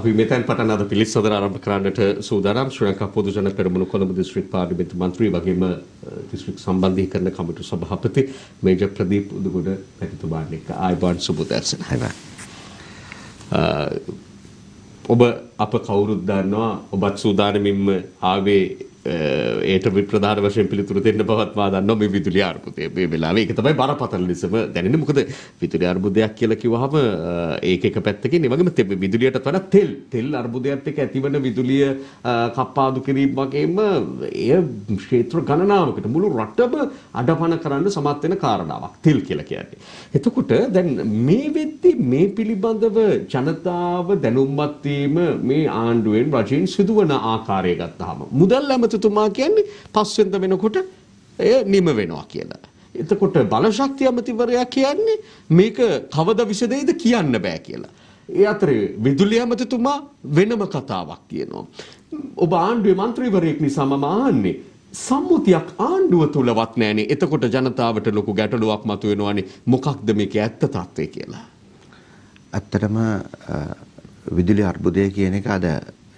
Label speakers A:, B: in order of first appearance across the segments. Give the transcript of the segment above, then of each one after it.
A: අපි මෙතෙන් පටන් අද පිළිසඳර ආරම්භ කරන්නට සූදානම් ශ්‍රී ලංකා පොදු ජන පෙරමුණ කොළඹ දිස්ත්‍රික් පාර්ලිමේන්තු මන්ත්‍රී වගේම දිස්ත්‍රික් සම්බන්ධීකරණ කමිටු සභාපති මේජර් ප්‍රදීප් උදුගොඩ පැතිතුමාන් එක්ක ආයුබෝවන් සුබෝදෑසන. ඔබ අප කවුරුත් දන්නවා ඔබත් සූදානමින්ම ආවේ ඒට ප්‍රධාන වශයෙන් පිළිතුරු දෙන්න බවත් මා දන්නවා මේ විදුලි අර්බුදය මේ වෙලාවේ ඒක තමයි බරපතල ලෙසම දැනෙන්නේ. මොකද විදුලි අර්බුදයක් කියලා කිව්වහම ඒක එක පැත්තකින් ඒ වගේම විදුලියටත් වඩා තෙල් අර්බුදයත් එක්ක ඇතිවන විදුලිය කප්පාදු කිරීම වගේම එය ක්ෂේත්‍ර ගණනාවකට මුළු රටම අඩපණ කරන්න සමත් වෙන කාරණාවක් තෙල් කියලා කියන්නේ. එතකොට දැන් මේ වෙද්දි මේ පිළිබඳව ජනතාව දැනුම්වත් වීම මේ ආණ්ඩුවෙන් රජයෙන් සිදුවන ආකාරය ගත්තාම මුදල් ඇමතිතුමා කියන්නේ පස්වෙන්ද වෙනකොට එය නිම වෙනවා කියලා. එතකොට බලශක්ති ඇමතිවරයා කියන්නේ මේක කවද විසදෙයිද කියන්න බෑ කියලා. ඒ අතරේ විදුලි ඇමතිතුමා වෙනම කතාවක් කියනවා. ඔබ ආණ්ඩුවේ මන්ත්‍රීවරයෙක් නිසා මම අහන්නේ සම්මුතියක් ආණ්ඩුව තුලවත් නැහැනේ. එතකොට ජනතාවට ලොකු ගැටලුවක් මතුවෙනවානේ. මොකක්ද මේකේ ඇත්ත තත්ත්වය කියලා.
B: ඇත්තටම විදුලි අර්බුදය කියන එක අද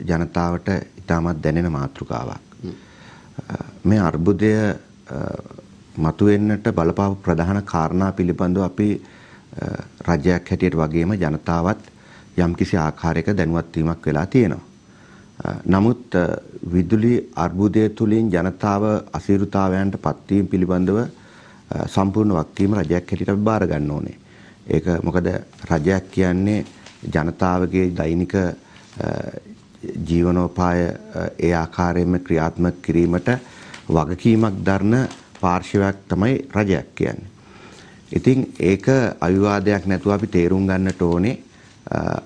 B: ජනතාවට ඉතාමත් දැනෙන මාතෘකාවක්. මේ අර්බුදය මතුවෙන්නට බලපාපු ප්‍රධාන කාරණා පිළිබඳව අපි රජයක් හැටියට වගේම ජනතාවත් යම්කිසි ආකාරයක දැනුවත් වීමක් වෙලා තියෙනවා. නමුත් විදුලි අර්බුදය තුලින් ජනතාව අසීරුතාවයන්ට පත්වීම පිළිබඳව සම්පූර්ණ වගකීම රජයක් හැටියට අපි බාර ගන්න ඕනේ. ඒක මොකද රජයක් කියන්නේ ජනතාවගේ දෛනික ජීවනෝපාය ඒ ආකාරයෙන්ම ක්‍රියාත්මක කිරීමට වගකීමක් දරන පාර්ශවයක් තමයි රජයක් කියන්නේ. ඉතින් ඒක අවිවාදයක් නැතුව අපි තේරුම් ගන්නට ඕනේ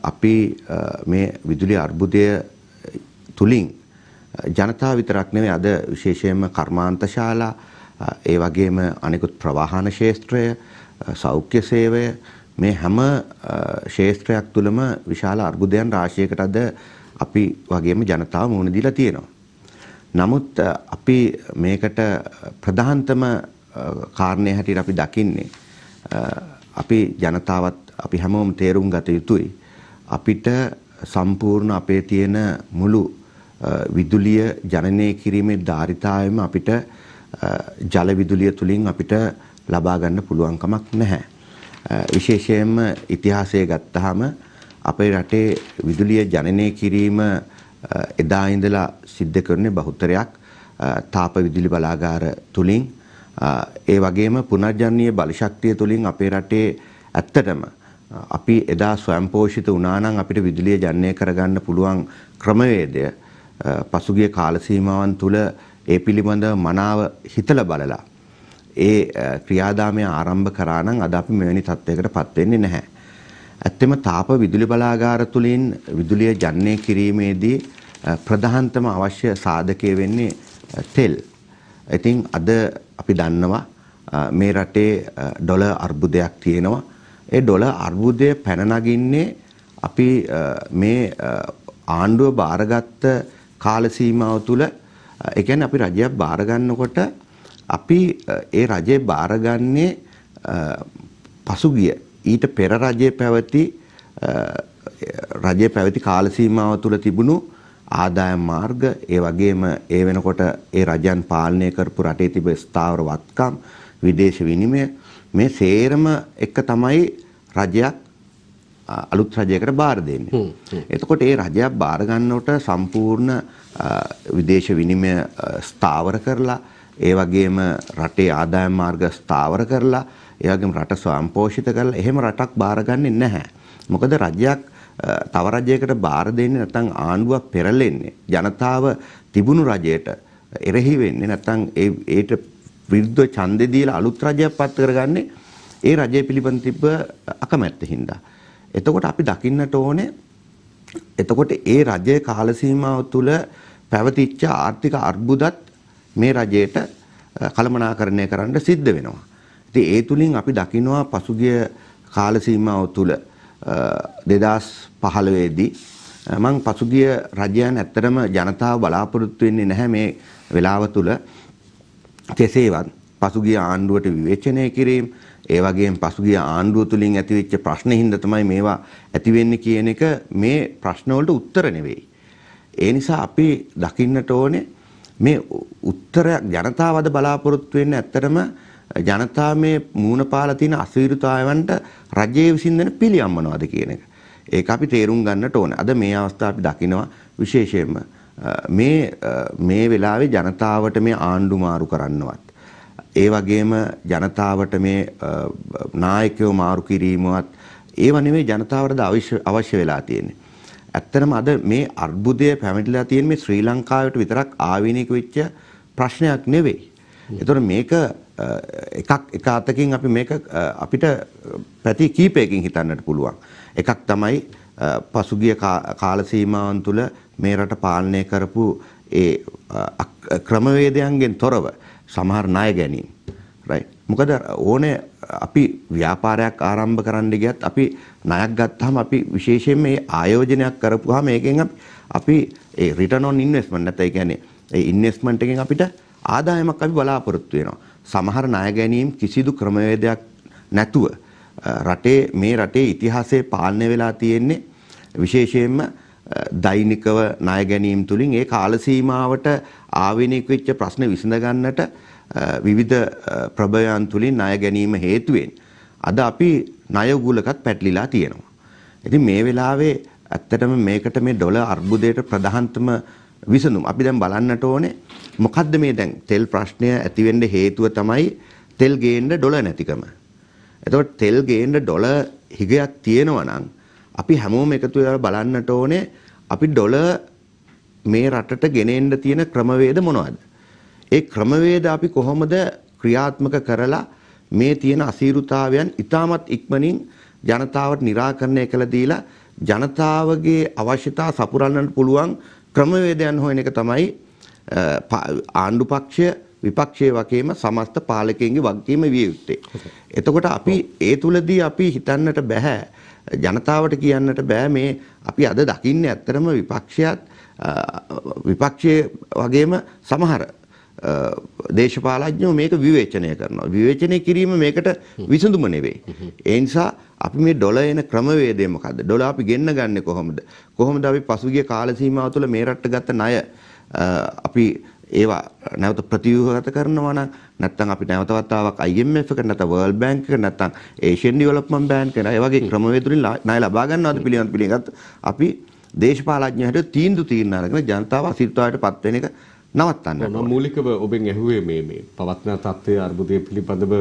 B: අපි මේ විදුලි අර්බුදය තුලින් ජනතාව විතරක් නෙවෙයි අද විශේෂයෙන්ම කර්මාන්ත ශාලා ඒ වගේම අනිකුත් ප්‍රවාහන ක්ෂේත්‍රය සෞඛ්‍ය සේවය මේ හැම ක්ෂේත්‍රයක් තුළම විශාල අර්බුදයන් රාශියකට අද අපි වගේම ජනතාව මුහුණ දීලා තියෙනවා. නමුත් අපි මේකට ප්‍රධානතම කාරණේ හැටියට අපි දකින්නේ අපි ජනතාවත් අපි හැමෝම තේරුම් ගත යුතුයි. අපිට සම්පූර්ණ අපේ තියෙන මුළු විදුලිය ජනනය කිරීමේ ධාරිතාවයම අපිට ජල විදුලිය තුලින් අපිට ලබා ගන්න පුළුවන් කමක් නැහැ. විශේෂයෙන්ම ඉතිහාසය ගත්තාම අපේ රටේ විදුලිය ජනනය කිරීම එදා ඉඳලා සිද්ධ කරන්නේ බහුතරයක් තාප විදුලි බලාගාර තුලින් ඒ වගේම පුනර්ජනනීය බලශක්තිය තුලින් අපේ රටේ ඇත්තටම අපි එදා ස්වයංපෝෂිත වුණා නම් අපිට විදුලිය ජනනය කරගන්න පුළුවන් ක්‍රමවේදය පසුගිය කාල සීමාවන් තුල ඒ පිළිබඳව මනාව හිතලා බලලා ඒ ක්‍රියාදාමය ආරම්භ කරා නම් අද අපි මෙවැනි තත්ත්වයකටපත් වෙන්නේ නැහැ. ඇත්තම තාප විදුලි බලාගාර තුලින් විදුලිය ජනනය කිරීමේදී ප්‍රධානතම අවශ්‍ය සාධකය වෙන්නේ තෙල්. ඉතින් අද අපි දන්නවා මේ රටේ ඩොලර් අර්බුදයක් තියෙනවා. ඒ ඩොලර් අර්බුදය පැන නගින්නේ අපි මේ ආණ්ඩුව බාරගත්ත කාල සීමාව තුළ ඒ කියන්නේ අපි රජයක් බාර ගන්නකොට අපි ඒ රජේ බාරගන්නේ පසුගිය ඊට පෙර රජයේ පැවති කාල සීමාව තුළ තිබුණු ආදායම් මාර්ග ඒ වගේම ඒ වෙනකොට ඒ රජයන් පාලනය කරපු රටේ තිබෙන ස්ථාවර වත්කම් විදේශ විනිමය මේ සේරම එක තමයි රජයක් අලුත් රජයකට බාර දෙන්නේ. එතකොට ඒ රජයක් බාර ගන්නකොට සම්පූර්ණ විදේශ විනිමය ස්ථාවර කරලා ඒ වගේම රටේ ආදායම් මාර්ග ස්ථාවර කරලා ඒ වගේම රට ස්වයංපෝෂිත කරලා එහෙම රටක් බාරගන්නේ නැහැ. මොකද රජයක් තව රජයකට බාර දෙන්නේ නැත්නම් ආණ්ඩුවක් පෙරලෙන්නේ ජනතාව තිබුණු රජයට එරෙහි වෙන්නේ නැත්නම් ඒට විරුද්ධ ඡන්දෙ දීලා අලුත් රජයක් පත් කරගන්නේ ඒ රජය පිළිබඳ තිබ්බ අකමැත්ත හින්දා. එතකොට අපි දකින්නට ඕනේ එතකොට ඒ රජයේ කාල සීමාව තුළ පැවතිච්ච ආර්ථික අර්බුදත් මේ රජයට කළමනාකරණය කරන්න සිද්ධ වෙනවා. ඉතින් ඒ තුලින් අපි දකිනවා පසුගිය කාල සීමාව තුළ 2015 දී මම පසුගිය රජයන් ඇත්තටම ජනතාව බලාපොරොත්තු වෙන්නේ නැහැ මේ වෙලාව තුළ කෙසේවත් පසුගිය ආණ්ඩුවට විවේචනය කිරීම ඒ වගේම පසුගිය ආණ්ඩුව තුලින් ඇතිවෙච්ච ප්‍රශ්න හින්දා තමයි මේවා ඇති වෙන්නේ කියන එක මේ ප්‍රශ්න වලට උත්තර නෙවෙයි. ඒ නිසා අපි දකින්නට ඕනේ මේ උත්තරයක් ජනතාවද බලාපොරොත්තු වෙන්නේ ඇත්තටම ජනතාව මේ මූණ පාලා තියෙන අසීරුතාවයන්ට රජයේ විසින් දෙන පිළියම් මොනවද කියන එක. ඒක අපි තේරුම් ගන්නට ඕනේ. අද මේ අවස්ථාව අපි දකිනවා විශේෂයෙන්ම මේ වෙලාවේ ජනතාවට මේ ආණ්ඩු මාරු කරන්නවත් ඒ වගේම ජනතාවට මේ නායකයෝ මාරු කිරීමවත් ඒව නෙමෙයි ජනතාවට අවශ්‍ය වෙලා තියෙන්නේ. ඇත්තටම අද මේ අර්බුදය පැමිණිලා තියෙන මේ ශ්‍රී ලංකාවට විතරක් ආවේනික වෙච්ච ප්‍රශ්නයක් නෙවෙයි. ඒතකොට මේක එක අතකින් අපි මේක අපිට පැති කීපයකින් හිතන්නට පුළුවන්. එකක් තමයි පසුගිය කාල සීමාවන් තුළ මේ රට පාලනය කරපු ඒ ක්‍රමවේදයන්ගෙන් තොරව සමහර ණය ගැනීම. right. මොකද ඕනේ අපි ව්‍යාපාරයක් ආරම්භ කරන්න ගියත් අපි ණයක් ගත්තාම අපි විශේෂයෙන් මේ ආයෝජනයක් කරපුවාම ඒකෙන් අපි ඒ return on investment නැත්නම් ඒ කියන්නේ ඒ investment එකෙන් අපිට ආදායමක් අපි බලාපොරොත්තු වෙනවා. සමහර ණය ගැනීම කිසිදු ක්‍රමවේදයක් නැතුව මේ රටේ ඉතිහාසයේ පාලනය වෙලා තියෙන්නේ විශේෂයෙන්ම දෛනිකව ණය ගැනීම තුලින් ඒ කාල සීමාවට ආවේනික වෙච්ච ප්‍රශ්න විසඳ ගන්නට විවිධ ප්‍රබයයන් තුලින් ණය ගැනීම හේතුවෙන් අද අපි ණය උගුලකත් පැටලිලා තියෙනවා. ඉතින් මේ වෙලාවේ ඇත්තටම මේකට මේ ඩොලර් අර්බුදයට ප්‍රධානතම විසඳුම අපි දැන් බලන්නට ඕනේ මොකද්ද මේ දැන් තෙල් ප්‍රශ්නය ඇති වෙන්න හේතුව තමයි තෙල් ගේන්න ඩොලර් නැතිකම. එතකොට තෙල් ගේන්න ඩොලර් හිගයක් තියෙනවා නම් අපි හැමෝම එකතු වෙලා බලන්නට ඕනේ අපි ඩොලර් මේ රටට ගෙනෙන්න තියෙන ක්‍රමවේද මොනවද? ඒ ක්‍රමවේද අපි කොහොමද ක්‍රියාත්මක කරලා මේ තියෙන අසීරුතාවයන් ඉතාමත් ඉක්මනින් ජනතාවට निराකරණය කළ දීලා ජනතාවගේ අවශ්‍යතා සපුරන්නට පුළුවන් ක්‍රමවේදයන් හොයන එක තමයි ආණ්ඩු පක්ෂය විපක්ෂයේ වගේම සමස්ත පාලකයන්ගේ වගකීම විය යුත්තේ. එතකොට අපි ඒ තුලදී අපි හිතන්නට බෑ ජනතාවට කියන්නට බෑ මේ අපි අද දකින්නේ ඇත්තටම විපක්ෂයේ වගේම සමහර දේශපාලඥයෝ මේක විවේචනය කරනවා. විවේචනය කිරීම මේකට විසඳුම නෙවෙයි. ඒ නිසා අපි මේ ඩොලර් එන ක්‍රමවේදය මොකද්ද? ඩොලර් අපි ගෙන්න ගන්නේ කොහොමද? කොහොමද අපි පසුගිය කාල සීමාව තුළ මේ රටට ගත්ත ණය අපි ඒවා නැවත ප්‍රතිව්‍යුහගත කරනවා නම් නැත්නම් අපි නැවත වතාවක් IMF එකට නැත්නම් World Bank එකට නැත්නම් Asian Development Bank එකට ඒ වගේ ක්‍රමවේද වලින් ණය ලබා ගන්නවද පිළිගත් අපි දේශපාලඥයන්ට තීන්දුව අරගෙන ජනතාව අසීරුතාවයට පත් වෙන එක නවත්තන්න.
A: මූලිකව ඔබෙන් ඇහුවේ මේ පවත්නා තත්ත්වයේ අර්බුදය පිළිබඳව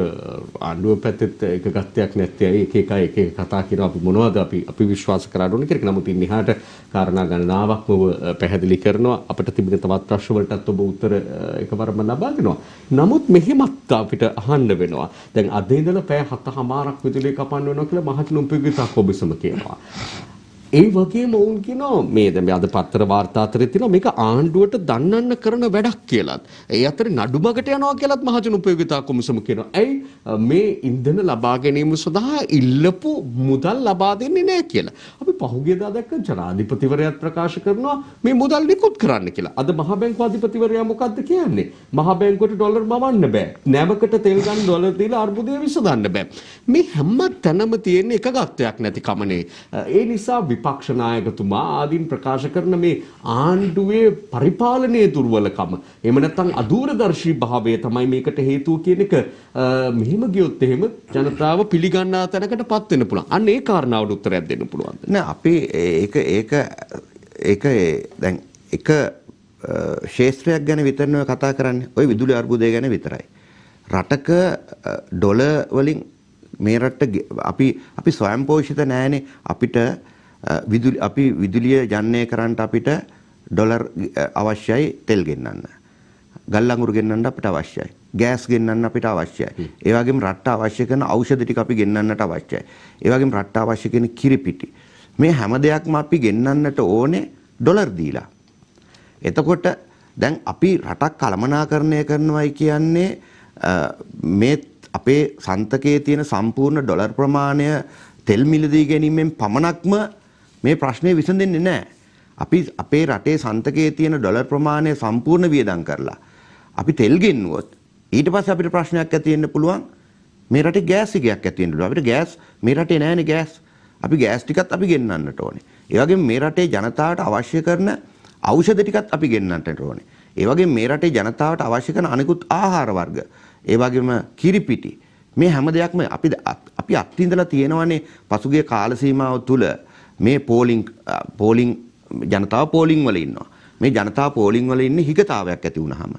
A: ආණ්ඩුව පැත්තෙත් එක ගත්තයක් නැත්තේ එක කතා කරනවා අපි මොනවද අපි විශ්වාස කරන්න ඕනේ කියලා. නමුත් ඉන් එහාට කාරණා ගණනාවක්ම ඔබ පැහැදිලි කරනවා. අපිට තිබෙන තවත් ප්‍රශ්න වලටත් ඔබ උත්තර එකවරම ලබා දෙනවා. නමුත් මෙහෙමත් අපිට අහන්න වෙනවා. දැන් අද ඉඳලා පැය 7:00ක් විදුලිය කපන්න වෙනවා කියලා මහජන උපයෝගීතාවක් ඔබසම කියනවා. ඒ වගේම ඔවුන් කියනවා මේ දැන් අද පත්‍ර වාර්තා අතරේ තියෙනවා මේක ආණ්ඩුවට දන්නන්න කරන වැඩක් කියලාත්. ඒ අතරේ නඩුමගට යනවා කියලාත් මහජන උපයෝගීතා කොමිසම කියනවා. ඇයි මේ ඉන්ධන ලබා ගැනීම සඳහා ඉල්ලපු මුදල් ලබා දෙන්නේ නැහැ කියලා. අපි පහුගියදා දැක්ක ජනාධිපතිවරයාත් ප්‍රකාශ කරනවා මේ මුදල් නිකුත් කරන්න කියලා. අද මහ බැංකුව අධිපතිවරයා මොකද්ද කියන්නේ? මහ බැංකුවට ඩොලර් මවන්න බෑ. නැවකට තෙල් ගන්න ඩොලර් දීලා අර්බුදය විසඳන්න බෑ. මේ හැම තැනම තියෙන එකගත්වයක් නැති කමනේ. ඒ නිසා විපක්ෂ නායකතුමා ආදීන් ප්‍රකාශ කරන මේ ආණ්ඩුවේ පරිපාලනයේ දුර්වලකම එහෙම නැත්නම් අදූරදර්ශී භාවය තමයි මේකට හේතුව කියන එක මෙහෙම ගියොත් එහෙම ජනතාව පිළිගන්නා තැනකටපත් වෙන්න පුළුවන්. අන්න ඒ කාරණාවට උත්තරයක් දෙන්න පුළුවන්ද?
B: නෑ අපි ඒක දැන් එක ශේත්‍රයක් ගැන විතරනේ කතා කරන්නේ. ওই විදුලි අර්බුදය ගැන විතරයි. රටක ඩොලර් වලින් මේ රටට අපි ස්වයං පෝෂිත නෑනේ. අපිට අපි විදුලිය ජනනය කරන්නට අපිට ඩොලර් අවශ්‍යයි තෙල් ගෙන්නන්න. ගල් අඟුරු ගෙන්නන්න අපිට අවශ්‍යයි. ගෑස් ගෙන්නන්න අපිට අවශ්‍යයි. ඒ වගේම රටට අවශ්‍ය කරන ඖෂධ ටික අපි ගෙන්නන්නට අවශ්‍යයි. ඒ වගේම රටට අවශ්‍ය කරන කිරිපිටි. මේ හැම දෙයක්ම අපි ගෙන්නන්නට ඕනේ ඩොලර් දීලා. එතකොට දැන් අපි රටක් කළමනාකරණය කරනවායි කියන්නේ මේ අපේ සන්තකයේ තියෙන සම්පූර්ණ ඩොලර් ප්‍රමාණය තෙල් මිලදී ගැනීමෙන් පමණක්ම මේ ප්‍රශ්නේ විසඳෙන්නේ නැහැ. අපි අපේ රටේ සන්තකයේ තියෙන ඩොලර් ප්‍රමාණය සම්පූර්ණ වියදම් කරලා අපි තෙල් ගෙන්නුවොත් ඊට පස්සේ අපිට ප්‍රශ්නයක් ඇති වෙන්න පුළුවන් මේ රටේ ගෑස් එකක් ඇති වෙන්න ඕනේ. අපිට ගෑස් මේ රටේ නැහැනේ ගෑස්. අපි ගෑස් ටිකත් අපි ගෙන්නන්නට ඕනේ. ඒ වගේම මේ රටේ ජනතාවට අවශ්‍ය කරන ඖෂධ ටිකත් අපි ගෙන්නන්නට ඕනේ. ඒ වගේම මේ රටේ ජනතාවට අවශ්‍ය කරන අනිකුත් ආහාර වර්ග, ඒ වගේම කිරිපිටි මේ හැම දෙයක්ම අපි අත්විඳලා තියෙනවානේ පසුගිය කාල සීමාව තුළ මේ පෝලිං ජනතාව පෝලිං වල ඉන්නවා. මේ ජනතාව පෝලිං වල ඉන්නේ හිගතාවයක් ඇති වුනහම.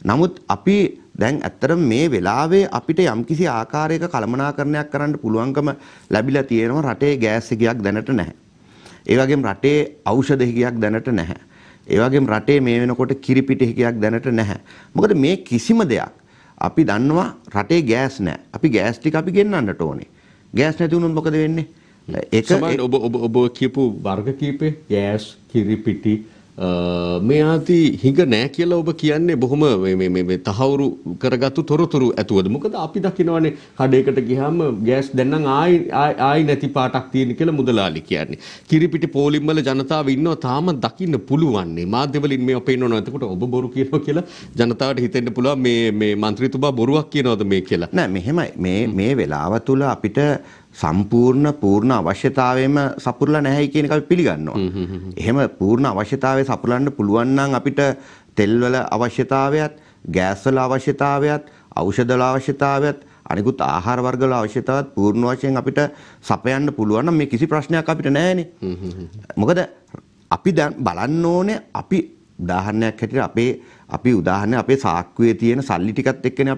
B: නමුත් අපි දැන් ඇත්තටම මේ වෙලාවේ අපිට යම්කිසි ආකාරයක කළමනාකරණයක් කරන්න පුළුවන්කම ලැබිලා තියෙනවා. රටේ ගෑස් එකක් දැනට නැහැ. ඒ වගේම රටේ ඖෂධ එකක් දැනට නැහැ. ඒ වගේම රටේ මේ වෙනකොට කිරිපිටි එකක් දැනට නැහැ. මොකද මේ කිසිම දෙයක් අපි දන්නවා රටේ ගෑස් නැහැ. අපි ගෑස් ටික අපි ගෙන්නන්නට ඕනේ. ගෑස් නැති වුණොත් මොකද වෙන්නේ?
A: ඒක ඔබ කියපු වර්ග කීපේ ගෑස් කිරිපිටි මේ ආති හිඟ නැහැ කියලා ඔබ කියන්නේ බොහොම මේ තහවුරු කරගත්තු තොරතුරු ඇතුවද? මොකද අපි දකිනවානේ කඩේකට ගියාම ගෑස් දැන් නම් ආයි නැති පාටක් තියෙන කියලා මුදලාලි කියන්නේ. කිරිපිටි පෝලිම් වල ජනතාව ඉන්නවා තාම දකින්න පුළුවන්නේ. මාධ්‍යවලින් මේව පේනවනේ. එතකොට ඔබ බොරු කියනවා කියලා ජනතාවට හිතෙන්න පුළුවන් මේ മന്ത്രിතුමා බොරුවක් කියනවද මේ කියලා.
B: නෑ මෙහෙමයි. මේ වෙලාව තුල අපිට පූර්ණ අවශ්‍යතාවයම සපුරලා නැහැයි කියන එක අපි පිළිගන්නවා. එහෙම පූර්ණ අවශ්‍යතාවය සපුරන්න පුළුවන් නම් අපිට තෙල් වල අවශ්‍යතාවයත්, ගෑස් වල අවශ්‍යතාවයත්, ඖෂධ වල අවශ්‍යතාවයත්, අනිකුත් ආහාර වර්ග වල අවශ්‍යතාවයත් පූර්ණ වශයෙන් අපිට සපයන්න පුළුවන් නම් මේ කිසි ප්‍රශ්නයක් අපිට නැහැනේ. මොකද අපි දැන් බලන්න ඕනේ අපි උදාහරණයක් හැටියට අපේ සාක්කුවේ තියෙන සල්ලි ටිකත් එක්කනේ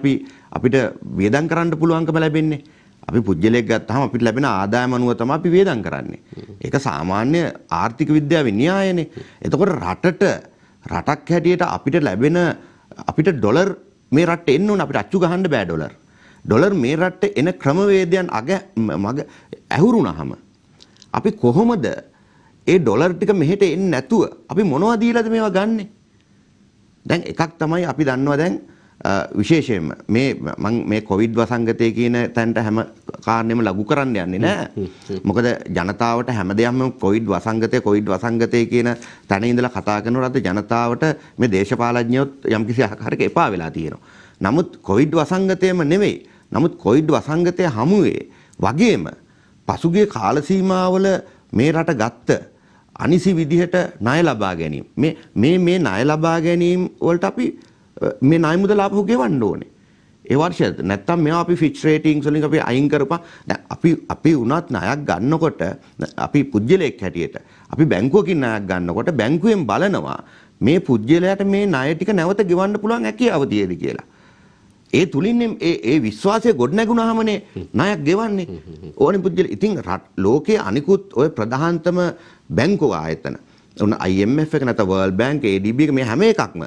B: අපිට වියදම් කරන්න පුළුවන්කම ලැබෙන්නේ. අපි පුජ්‍යලයක් ගත්තාම අපිට ලැබෙන ආදායම අනුව තමයි අපි වේදම් කරන්නේ. ඒක සාමාන්‍ය ආර්ථික විද්‍යාවේ න්‍යායනේ. එතකොට රටක් හැටියට අපිට ලැබෙන අපිට ඩොලර් මේ රටට එන්න ඕන අපිට අච්චු ගහන්න බෑ ඩොලර්. ඩොලර් මේ රටට එන ක්‍රමවේදයන් මග ඇහුරුනහම අපි කොහොමද ඒ ඩොලර් ටික මෙහෙට එන්නේ නැතුව අපි මොනවද දීලාද මේවා ගන්නෙ? දැන් එකක් තමයි අපි දන්නවා දැන් විශේෂයෙන්ම මේ කොවිඩ් වසංගතය කියන තැනට හැම කාරණෙම ලඝු කරන්න යන්නේ නෑ. මොකද ජනතාවට හැම දෙයක්ම කොවිඩ් වසංගතය කියන තැන ඉඳලා කතා කරනකොට ජනතාවට මේ දේශපාලඥයොත් යම්කිසි ආකාරයක එපා වෙලා තියෙනවා. නමුත් කොවිඩ් වසංගතයම නෙවෙයි. නමුත් කොවිඩ් වසංගතය හමුවේ වගේම පසුගිය කාල සීමාවල මේ රට ගත්ත අනිසි විදිහට ණය ලබා ගැනීම. මේ ණය ලබා ගැනීම වලට අපි මේ ණය මුදල ආපහු ගෙවන්න ඕනේ. ඒ වර්ෂයට නැත්තම් මේවා අපි ෆික්ස් රේටින්ග්ස් වලින් අපි අයින් කරපන්. දැන් අපි උනත් ණයක් ගන්නකොට අපි පුජ්‍යලයක් හැටියට අපි බැංකුවකින් ණයක් ගන්නකොට බැංකුවෙන් බලනවා මේ පුජ්‍යලයට මේ ණය ටික නැවත ගෙවන්න පුළුවන් හැකියාව තියෙද කියලා. ඒ තුලින් ඒ විශ්වාසය ගොඩනැගුණාමනේ ණයක් ගෙවන්නේ. ඕනේ පුජ්‍යල. ඉතින් ලෝකයේ අනිකුත් ඔය ප්‍රධානතම බැංකුව ආයතන උන IMF එක නැත්නම් World Bank ADB එක මේ හැම එකක්ම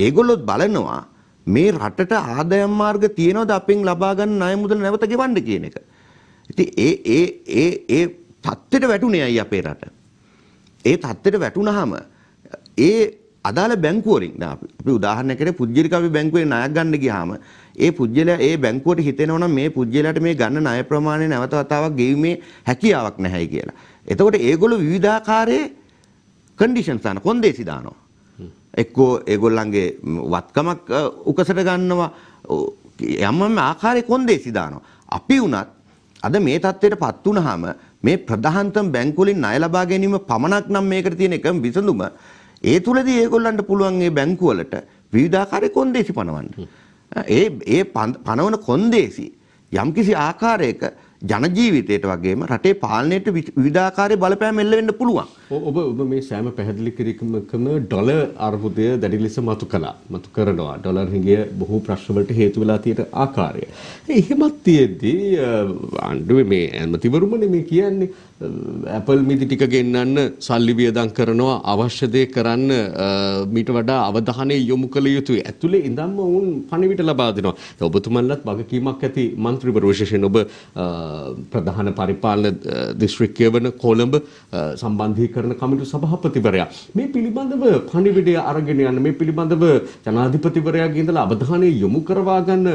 B: ඒගොල්ලොත් බලනවා මේ රටට ආදායම් මාර්ග තියෙනවද අපෙන් ලබා ගන්න ණය මුදල නැවත ගෙවන්න කියන එක. ඉතින් ඒ තත්ත්වයට වැටුනේ අය අපේ රට. ඒ තත්ත්වයට වැටුනහම ඒ අදාළ බැංකුව වලින් අපි උදාහරණයකට පුජ්‍යලික අපි බැංකුවේ ණයක් ගන්න ගියාම ඒ පුජ්‍යලයා ඒ බැංකුවට හිතෙනවා නම් මේ පුජ්‍යලයාට මේ ගන්න ණය ප්‍රමාණය නැවත වතාවක් ගෙවීමේ හැකියාවක් නැහැයි කියලා. එතකොට ඒගොල්ලෝ විවිධාකාරයේ කන්ඩිෂන්ස් දාන කොන්දේසි දානවා. එක්කෝ ඒගොල්ලන්ගේ වත්කමක් උකසට ගන්නවා යම්ම ආකාරයේ කොන්දේසි දානවා. අපි උනත් අද මේ තත්ත්වයට පත් වුනහම මේ ප්‍රධානතම බැංකු වලින් ණය ලබා ගැනීම පමණක් නම් මේකට තියෙන එකම විසඳුම ඒ තුලදී ඒගොල්ලන්ට පුළුවන් මේ බැංකු වලට විවිධාකාරයේ කොන්දේසි පනවන්න. ඒ පනවන කොන්දේසි යම්කිසි ආකාරයක ජන ජීවිතයට වගේම රටේ පාලනයට විවිධාකාරයේ බලපෑම් එල්ල වෙන්න පුළුවන්.
A: ඔබ මේ සෑම පැහැදිලි කිරීමකම ඩොලර් අර්බුදය දැඩි ලෙස මතු කරනවා. ඩොලර් හිඟය බොහෝ ප්‍රශ්න වලට හේතු වෙලා තියෙන ආකාරය. එහෙමත් තියෙද්දී ආණ්ඩුවේ මේ ඇමතිවරුමනේ මේ කියන්නේ Apple මිදි ටික ගෙන්නන්න සල්ලි වියදම් කරනවා අවශ්‍ය දේ කරන්න මීට වඩා අවධානය යොමු කළ යුතුයි. ඇතුලේ ඉඳන්ම වුන් පණිවිඩ ලබා දෙනවා. ඔබතුමන්ලත් වගකීමක් ඇති മന്ത്രിවරු විශේෂයෙන් ඔබ ප්‍රධාන පරිපාලන දිස්ත්‍රික්කය වන කොළඹ සම්බන්ධීකරණ කමිටු සභාපතිවරයා මේ පිළිබඳව පණිවිඩය අරගෙන යන මේ පිළිබඳව ජනාධිපතිවරයාගේ ඉඳලා අවධානය යොමු කරවා ගන්න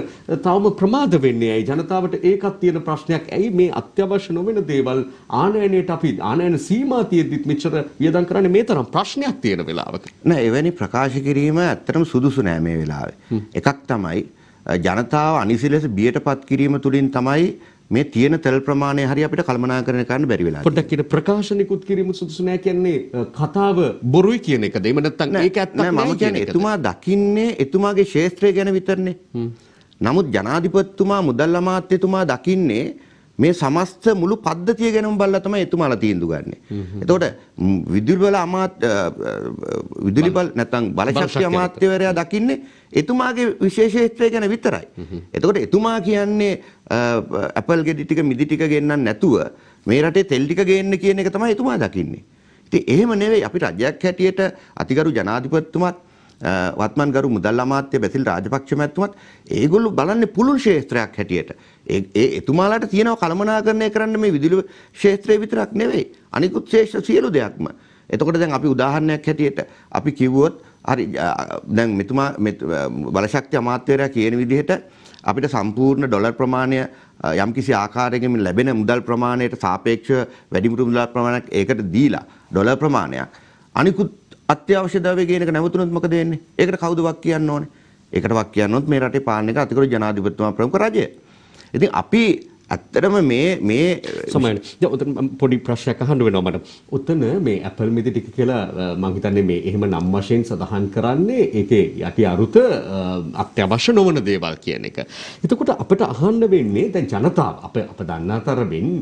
A: තවම ප්‍රමාද වෙන්නේ ඇයි? ජනතාවට ඒකත් තියෙන ප්‍රශ්නයක්. ඇයි මේ අත්‍යවශ්‍ය නොවන දේවල් ආනයනයට අපි ආනයන සීමා තියෙද්දිත් මෙච්චර වියදම් කරන්නේ මේ තරම් ප්‍රශ්නයක් තියෙන වෙලාවක?
B: නෑ එවැනි ප්‍රකාශ කිරීම ඇත්තටම සුදුසු නෑ මේ වෙලාවේ. එකක් තමයි ජනතාව අනිසි ලෙස බියටපත් කිරීම තුළින් තමයි මේ තියෙන තෙල් ප්‍රමාණය හරි අපිට කළමනාකරණය කරන්න බැරි වෙලා.
A: පොඩ්ඩක් කියන ප්‍රකාශනිකුත් කිරීම සුදුසු නැහැ කියන්නේ කතාව බොරුයි කියන එකද? එහෙම නැත්නම් ඒක ඇත්තක්
B: නෑ මම කියන්නේ එතුමා දකින්නේ එතුමාගේ ශාස්ත්‍රය ගැන විතරනේ. නමුත් ජනාධිපතිතුමා මුදල් අමාත්‍යතුමා දකින්නේ මේ සමස්ත මුළු පද්ධතිය ගැනම බලලා තමයි එතුමාලා තීන්දුව ගන්නෙ. එතකොට විදුලි බල විදුලි බල නැත්නම් බලශක්ති අමාත්‍යවරයා දකින්නේ එතුමාගේ විශේෂීත්වය ගැන විතරයි. එතකොට එතුමා කියන්නේ ඇපල් ගෙඩි ටික මිදි ටික ගෙන්නන්න නැතුව මේ රටේ තෙල් ටික ගේන්න කියන එක තමයි එතුමා දකින්නේ. ඉතින් එහෙම නෙවෙයි අපි රජයක් හැටියට අතිගරු ජනාධිපතිතුමාත් වත්මන් ගරු මුදල් අමාත්‍ය බැසිල් රාජපක්ෂ මැතිතුමත් ඒගොල්ලෝ බලන්නේ පුළුල් ක්ෂේත්‍රයක් හැටියට. ඒ එතුමාලාට තියෙනවා කළමනාකරණය කරන්න මේ විදුලි ක්ෂේත්‍රය විතරක් නෙවෙයි අනිකුත් ක්ෂේත්‍ර සියලු දෙයක්ම. එතකොට දැන් අපි උදාහරණයක් හැටියට අපි කිව්වොත් හරි දැන් මෙතුමා බලශක්ති අමාත්‍යවරයා කියන විදිහට අපිට සම්පූර්ණ ඩොලර් ප්‍රමාණය යම්කිසි ආකාරයකින් ලැබෙන මුදල් ප්‍රමාණයට සාපේක්ෂව වැඩිපුර මුදල් ප්‍රමාණයක් ඒකට දීලා ඩොලර් ප්‍රමාණයක් අනිකුත් අත්‍යවශ්‍ය ද්‍රව්‍ය කියන එක නැවතුනොත් මොකද වෙන්නේ? ඒකට කවුද වක් කියන්න ඕනේ? ඒකට වක් කියන්නොත් මේ රටේ පාලනය කරන අතිගරු ජනාධිපතිතුමා ප්‍රමුඛ රජය. ඉතින් අපි ඇත්තටම මේ
A: සමහරවිට දැන් උතන පොඩි ප්‍රශ්නයක් අහන්න වෙනවා මට. උතන මේ ඇපල් මිදි ටික කියලා මම හිතන්නේ මේ එහෙම නම් වශයෙන් සඳහන් කරන්නේ ඒකේ යටි අරුත අත්‍යවශ්‍ය නොවන දේවල් කියන එක. එතකොට අපිට අහන්න වෙන්නේ දැන් ජනතාව අප දන්නා තරමින්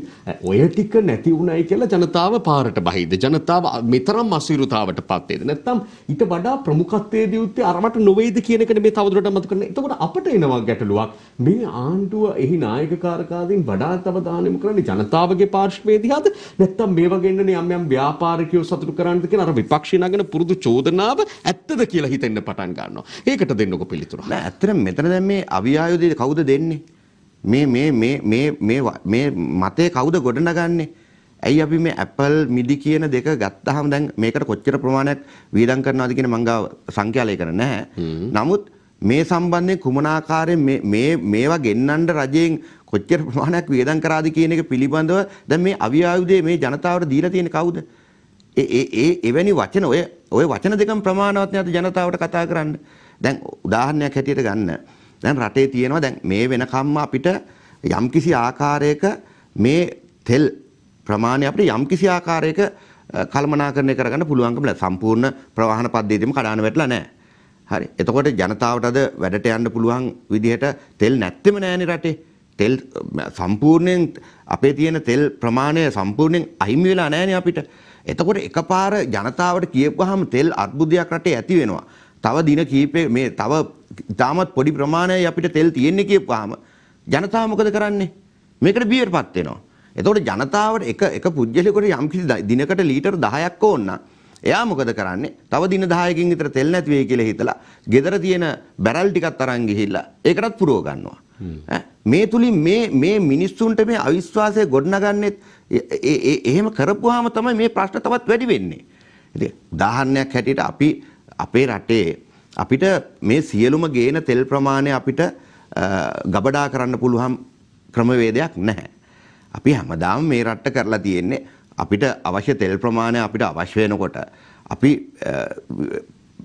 A: ඔය ටික නැති උනායි කියලා ජනතාව පාරට බහිද? ජනතාව මෙතරම් අසීරුතාවටපත් වේද? නැත්නම් ඊට වඩා ප්‍රමුඛත්වයේ දියුත්තේ අරවට නොවේද කියන එකනේ මේ තවදුරටත් මතක කරන්නේ. එතකොට අපිට එනවා ගැටලුවක් මේ ආණ්ඩුව එහි නායකකාරකාදී වඩාත් අවධානය යොමු කරන්නේ ජනතාවගේ පාර්ශ්වයේ දිහාද නැත්නම් මේ වගේ ඉන්න යම් ව්‍යාපාරිකයෝ සතුටු කරන්නද කියන අර විපක්ෂී නගන පුරුදු චෝදනාව ඇත්තද කියලා හිතෙන්න පටන් ගන්නවා. ඒකට දෙන්නකො පිළිතුර.
B: නෑ ඇත්තටම මෙතන දැන් මේ අවියායුධය කවුද දෙන්නේ? මේ මතේ කවුද ගොඩනගන්නේ? ඇයි අපි මේ ඇපල් මිදි කියන දෙක ගත්තාම දැන් මේකට කොච්චර ප්‍රමාණයක් වියදම් කරනවද කියන මං ගාව සංඛ්‍යාලයකට නැහැ. නමුත් මේ සම්බන්ධයෙන් කුමන ආකාරයෙන් මේවා ගෙන්නන්න රජයෙන් කොච්චර ප්‍රමාණයක් වියදම් කරාද කියන එක පිළිබඳව දැන් මේ අවියායුධය මේ ජනතාවට දීලා තියෙන්නේ කවුද? එවැනි වචන ඔය වචන දෙකම ප්‍රමාණවත් නැද්ද ජනතාවට කතා කරන්න? දැන් උදාහරණයක් හැටියට ගන්න. දැන් රටේ තියෙනවා දැන් මේ වෙනකම්ම අපිට යම්කිසි ආකාරයක මේ තෙල් ප්‍රමාණය අපිට යම්කිසි ආකාරයක කළමනාකරණය කරගන්න පුළුවන්කම සම්පූර්ණ ප්‍රවාහන පද්ධතියම කඩාන වැටලා නැහැ. හරි. එතකොට ජනතාවට අද වැඩට යන්න පුළුවන් විදිහට තෙල් නැත්තෙම නෑනේ රටේ. තෙල් සම්පූර්ණයෙන් අපේ තියෙන තෙල් ප්‍රමාණය සම්පූර්ණයෙන් අහිමි වෙලා නෑනේ අපිට. එතකොට එකපාර ජනතාවට කියපුවාම තෙල් අර්බුදයක් රටේ ඇති වෙනවා. තව දින කීපේ මේ තව තාමත් පොඩි ප්‍රමාණයක් අපිට තෙල් තියෙන්නේ කියපුවාම ජනතාව මොකද කරන්නේ? මේකට බියටපත් වෙනවා. එතකොට ජනතාවට එක පුජ්‍යලයකට යම්කිසි දිනකට ලීටර් 10ක් ඕන නම් එයා මොකද කරන්නේ? තව දින 10කින් විතර තෙල් නැති වෙයි කියලා හිතලා ගෙදර තියෙන බැරල් ටිකක් අරන් ගිහිල්ලා ඒකටත් පුරව ගන්නවා. මේ තුලින් මේ මිනිස්සුන්ට මේ අවිශ්වාසය ගොඩනගන්නේ එහෙම කරපුවාම තමයි මේ ප්‍රශ්න තවත් වැඩි වෙන්නේ. ඉතින් උදාහරණයක් හැටියට අපි අපේ රටේ අපිට මේ සියලුම ගේන තෙල් ප්‍රමාණය අපිට ගබඩා කරන්න පුළුවන් ක්‍රමවේදයක් නැහැ. අපි හැමදාම මේ රටට කරලා තියෙන්නේ අපිට අවශ්‍ය තෙල් ප්‍රමාණය අපිට අවශ්‍ය වෙනකොට අපි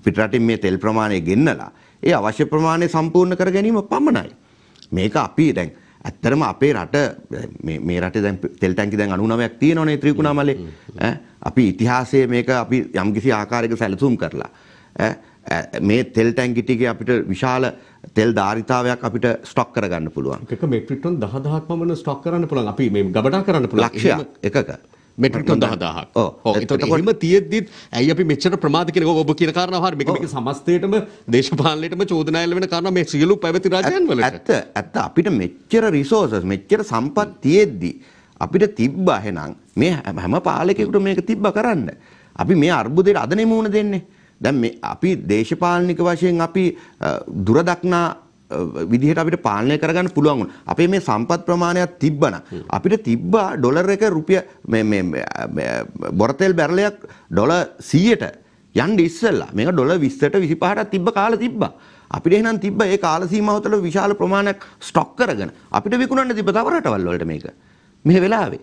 B: පිටරටින් මේ තෙල් ප්‍රමාණය ගෙන්නලා ඒ අවශ්‍ය ප්‍රමාණය සම්පූර්ණ කර ගැනීම පමණයි. මේක අපි දැන් ඇත්තටම අපේ රට මේ රටේ දැන් තෙල් ටැංකි දැන් 99ක් තියෙනවනේ ත්‍රිකුණාමලේ. අපි ඉතිහාසයේ මේක අපි යම්කිසි ආකාරයක සැලසුම් කරලා මේ තෙල් ටැංකි ටිකේ අපිට විශාල තෙල් ධාරිතාවයක් අපිට ස්ටොක් කරගන්න පුළුවන්.
A: එක මෙට්‍රික් ටන් 10000ක් පමණ ස්ටොක් කරන්න පුළුවන්. අපි මේ ගබඩා කරන්න පුළුවන්.
B: ලක්ෂයක් එකක
A: මෙට්‍රික් ටන් 10000ක්. ඔව්. ඒතකොට එහෙම තියෙද්දිත් ඇයි අපි මෙච්චර ප්‍රමාද කියන ඔබ කියන කාරණාව හරිය මේක සමස්තයටම දේශපාලනයටම චෝදනා එල්ල වෙන කාරණා මේ සියලු පැවති රජයන් වලට.
B: ඇත්ත අපිට මෙච්චර රිසෝසස් මෙච්චර සම්පත් තියෙද්දි අපිට තිබ්බා එහෙනම් මේ හැම පාලකයෙකුට මේක තිබ්බා කරන්න. අපි මේ අර්බුදයට අද නෙමුණ දෙන්නේ. දැන් මේ අපි දේශපාලනික වශයෙන් අපි දුර දක්නා විදිහට අපිට පාලනය කරගන්න පුළුවන් වුණා. අපේ මේ සම්පත් ප්‍රමාණයක් තිබ්බනම් අපිට තිබ්බා ඩොලර් එක රුපියල් බොරතෙල් බැරලයක් ඩොලර් 100ට යන්න ඉස්සෙල්ලා මේක ඩොලර් 20ට 25ට තිබ්බ කාලේ තිබ්බා. අපිට එහෙනම් තිබ්බ ඒ කාල සීමාව තුළ විශාල ප්‍රමාණයක් ස්ටොක් කරගෙන අපිට විකුණන්න තිබ්බ තව රටවල් වලට මේක. මේ වෙලාවේ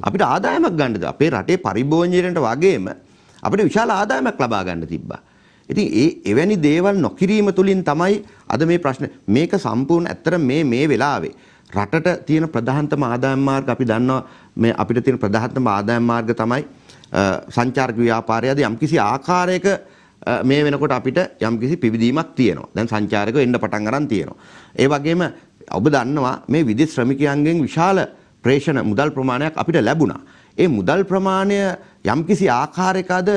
B: අපිට ආදායමක් ගන්නද අපේ රටේ පරිභෝජනයට වගේම අපිට විශාල ආදායමක් ලබා ගන්න තිබ්බා. ඉතින් එවැනි දේවල් නොකිරීම තුලින් තමයි අද මේ ප්‍රශ්න මේක සම්පූර්ණ ඇත්තට මේ වෙලාවේ රටට තියෙන ප්‍රධානතම ආදායම් මාර්ග අපි දන්නවා මේ අපිට තියෙන ප්‍රධානතම ආදායම් මාර්ග තමයි සංචාරක ව්‍යාපාරයද යම්කිසි ආකාරයක මේ වෙනකොට අපිට යම්කිසි පිවිදීමක් තියෙනවා. දැන් සංචාරකයෝ එන්න පටන් ගන්න තියෙනවා. ඒ වගේම ඔබ දන්නවා මේ විදේශ ශ්‍රමිකයන්ගෙන් විශාල ප්‍රේෂණ මුදල් ප්‍රමාණයක් අපිට ලැබුණා. ඒ මුදල් ප්‍රමාණය යම්කිසි ආකාරයක අද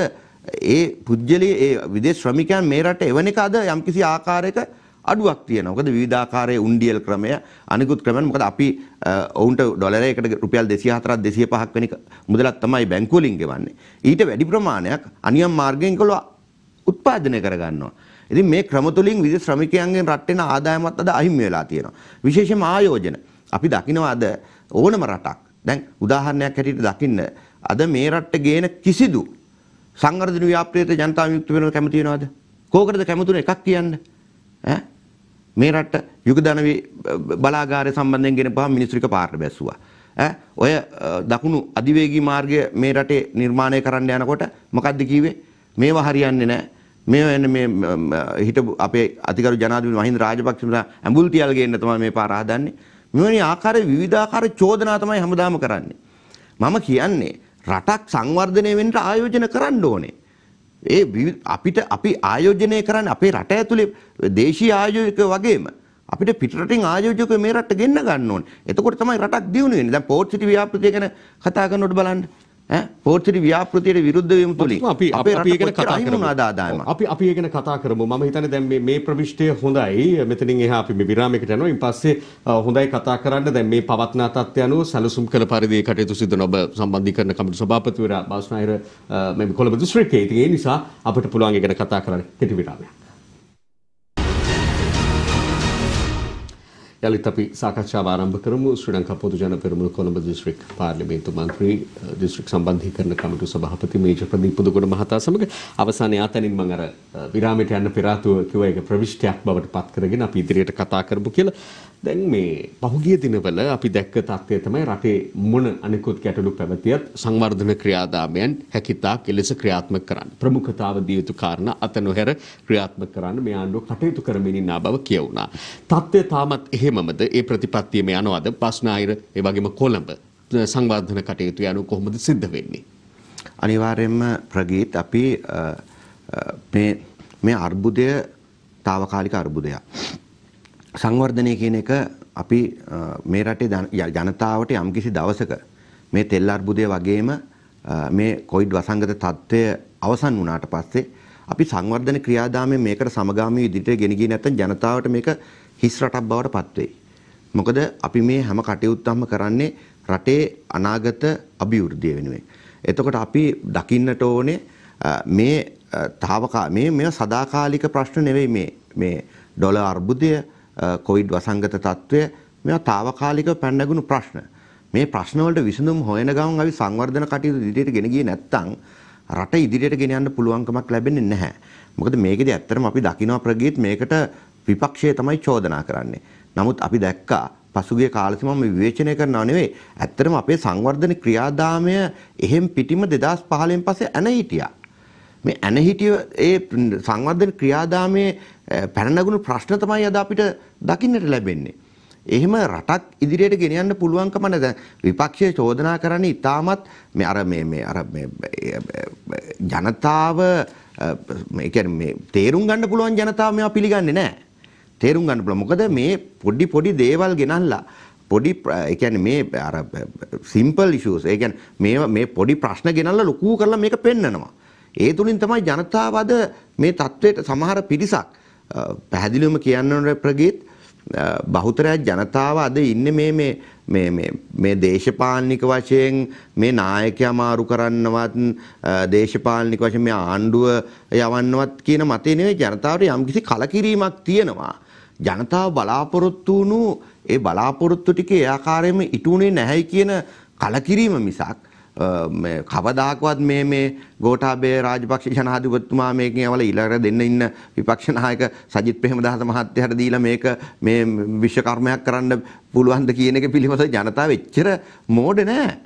B: ඒ පුජ්‍යලී ඒ විදේශ ශ්‍රමිකයන් මේ රට එවන එක අද යම්කිසි ආකාරයක අඩුවක් තියෙනවා. මොකද විවිධාකාරයේ උන්ඩියල් ක්‍රමය අනිකුත් ක්‍රමයන් මොකද අපි ඔවුන්ට ඩොලරයකට රුපියල් 204ක් 205ක් වෙන මුදලක් තමයි බැංකුව වලින් ගෙවන්නේ. ඊට වැඩි ප්‍රමාණයක් අනියම් මාර්ගයෙන් ඒගොල්ලෝ උත්පාදනය කරගන්නවා. ඉතින් මේ ක්‍රම තුලින් විදේශ ශ්‍රමිකයන්ගෙන් රටේන ආදායමත් අද අහිමි වෙලා තියෙනවා. විශේෂයෙන්ම ආයෝජන. අපි දකිනවා අද ඕනම රටක්. දැන් උදාහරණයක් හැටියට දකින්න අද මේ රටට ගේන කිසිදු සංවර්ධන ව්‍යාපෘතියට ජනතාව යුක්ත වෙනව කැමති වෙනවද? කෝකටද කැමතුන එකක් කියන්න? ඈ මේ රට යුගදන බලාගාරය සම්බන්ධයෙන් ගෙනපුවා මිනිස්සු ටික පාරට බැස්සුවා. ඔය දකුණු අධිවේගී මාර්ගය මේ රටේ නිර්මාණය කරන්න යනකොට මොකද්ද කිව්වේ? මේවා හරියන්නේ නැහැ. මේ හිටපු අපේ අතිගරු ජනාධිපති මහින්ද රාජපක්ෂ ඇඹුල් තියල් ගේන්න තමයි මේ පාර හදන්නේ. මෙවැනි ආකාරයේ විවිධාකාර චෝදනා තමයි හැමදාම කරන්නේ. මම කියන්නේ රටක් සංවර්ධනය වෙන්න ආයෝජන කරන්න ඕනේ. අපි ආයෝජනය කරන්නේ අපේ රට ඇතුලේ දේශීය ආයෝජක වගේම අපිට පිටරටින් ආයෝජකයෝ මේ රටට ගෙන්න ගන්න ඕනේ. එතකොට තමයි රටක් දියුණු වෙන්නේ. දැන් පෝර්ට් සිටි ව්‍යාපෘතිය ගැන කතා කරනකොට බලන්න. පෝර්ට් සිටි ව්‍යාපෘතියට විරුද්ධ වීම තුලින්
A: අපි ගැන කතා කරමු. අපි ගැන කතා කරමු. මම හිතන්නේ දැන් මේ ප්‍රවිෂ්ඨය හොඳයි. මෙතනින් එහා අපි මේ විරාමයකට යනවා. ඊට පස්සේ හොඳයි කතා කරන්න. දැන් මේ පවත්නා තත්ත්වය අනුව සැලසුම් කළ පරිදි කටයුතු සිදු නොබ සම්බන්ධීකරණ කමිටු සභාපතිවරයා බාස්නාහිර මේ කොළඹ දිස්ත්‍රික්කයේ. ඉතින් ඒ නිසා අපිට පුළුවන් ඒ ගැන කතා කරන්න කෙටි විරාමයක්. යලිත් අපි සාකච්ඡාව ආරම්භ කරමු. ශ්‍රී ලංකා පොදු ජන පෙරමුණ කොළඹ දිස්ත්‍රික් පාර්ලිමේන්තු මන්ත්‍රී දිස්ත්‍රික් සම්බන්ධීකරණ කමිටු සභාපති මේජර් ප්‍රදීප් පුදුගොඩ මහතා සමග අවසානයේ ආතනින් මම අර විරාමයට යන්න පෙර ආතුව කිව්වා ඒක ප්‍රවිෂ්ඨයක් බවට පත් කරගෙන අපි ඉදිරියට කතා කරමු කියලා. දැන් මේ පහුගිය දිනවල අපි දැක්ක තත්ත්වය තමයි රටේ මොන අනිකුත් ගැටලු පැවතියත් සංවර්ධන ක්‍රියාදාමයන් හැකියතාක් එලෙස ක්‍රියාත්මක කරන්න. ප්‍රමුඛතාව දිය යුතු කාරණා අත නොහැර ක්‍රියාත්මක කරන්න මේ ආණ්ඩුව කටයුතු කරමින් ඉන්නා බව කියවුණා. තත්ත්වය තාමත් එහෙමමද? ඒ ප්‍රතිපත්තියම යනවාද? බස්නාහිර ඒ වගේම කොළඹ සංවර්ධන කටයුතු යනු කොහොමද සිද්ධ වෙන්නේ?
B: අනිවාර්යයෙන්ම ප්‍රගීත් අපි මේ අර්බුදය తాවකාලික අර්බුදයක්. සංවර්ධනය කියන එක අපි මේ රටේ ජනතාවට යම්කිසි දවසක මේ තෙල් අර්බුදය වගේම මේ කොවිඩ් වසංගත තත්ත්වය අවසන් වුණාට පස්සේ අපි සංවර්ධන ක්‍රියාදාමයෙන් මේකට සමගාමීව ඉදිරියට ගෙන ගියේ නැත්නම් ජනතාවට මේක හිස් රටක් බවට පත් වෙයි. මොකද අපි මේ හැම කටයුත්තක්ම කරන්නේ රටේ අනාගත අභිවෘද්ධිය වෙනුවෙන්. එතකොට අපි දකින්නට ඕනේ මේ සදාකාලික ප්‍රශ්න නෙවෙයි මේ ඩොලර් අර්බුදය කොවිඩ් වසංගත තත්ත්වය මේවා తాවකාලිකව පැන නැගුණු ප්‍රශ්න. මේ ප්‍රශ්න වලට විසඳුම් හොයන ගමන් අපි සංවර්ධන කටයුතු ඉදිරියට ගෙන ගියේ නැත්නම් රට ඉදිරියට ගෙන යන්න පුළුවන්කමක් ලැබෙන්නේ නැහැ. මොකද මේකෙදි ඇත්තටම අපි දකිනවා ප්‍රගීත් මේකට විපක්ෂය තමයි චෝදනා කරන්නේ. නමුත් අපි දැක්කා පසුගිය කාල සීමාව විවේචනය කරනව නෙවෙයි. ඇත්තටම අපේ සංවර්ධන ක්‍රියාදාමය එහෙම් පිටිම 2015න් පස්සේ ඇන හිටියා. මේ ඇන හිටිය ඒ සංවර්ධන ක්‍රියාදාමයේ පැන නැගුණු ප්‍රශ්න තමයි අද අපිට දකින්නට ලැබෙන්නේ. එහෙම රටක් ඉදිරියට ගෙන යන්න පුළුවන්කම නැද විපක්ෂයේ චෝදනා කරන්නේ ඉතාමත් ජනතාව ඒ කියන්නේ තේරුම් ගන්න පුළුවන් ජනතාව මේවා පිළිගන්නේ නැහැ. තේරුම් ගන්න පුළුවන්. මොකද මේ පොඩි දේවල් ගෙනල්ලා පොඩි ඒ කියන්නේ මේ අර සිම්පල් ඉෂුස් ඒ කියන්නේ මේ පොඩි ප්‍රශ්න ගෙනල්ලා ලොකු කරලා මේක පෙන්නනවා. ඒ තුලින් තමයි ජනතාව අද මේ තත්වයට සමහර පිරිසක් පැහැදිලිවම කියන්න ප්‍රගීත් බහුතරයක් ජනතාව අද ඉන්නේ මේ දේශපාලනික වශයෙන් මේ නායකයා මාරු කරන්නවත් දේශපාලනික වශයෙන් මේ ආණ්ඩුව යවන්නවත් කියන මතේ නෙවෙයි ජනතාවට යම්කිසි කලකිරීමක් තියෙනවා. ජනතාව බලාපොරොත්තු වුණු ඒ බලාපොරොත්තු ටික ඒ ආකාරයෙන්ම ඉටුුනේ නැහැයි කියන කලකිරීම මිසක් කවදාකවත් මේ ගෝඨාභය රාජපක්ෂ ජනාධිපතිතුමා මේකෙන් අවල ඊළඟට දෙන්න ඉන්න විපක්ෂ නායක සජිත් ප්‍රේමදාස මහත්තයාට දීලා මේක මේ විශ්වකර්මයක් කරන්න පුළුවන්ද කියන එක පිළිබඳව ජනතාව එච්චර මෝඩ නෑ.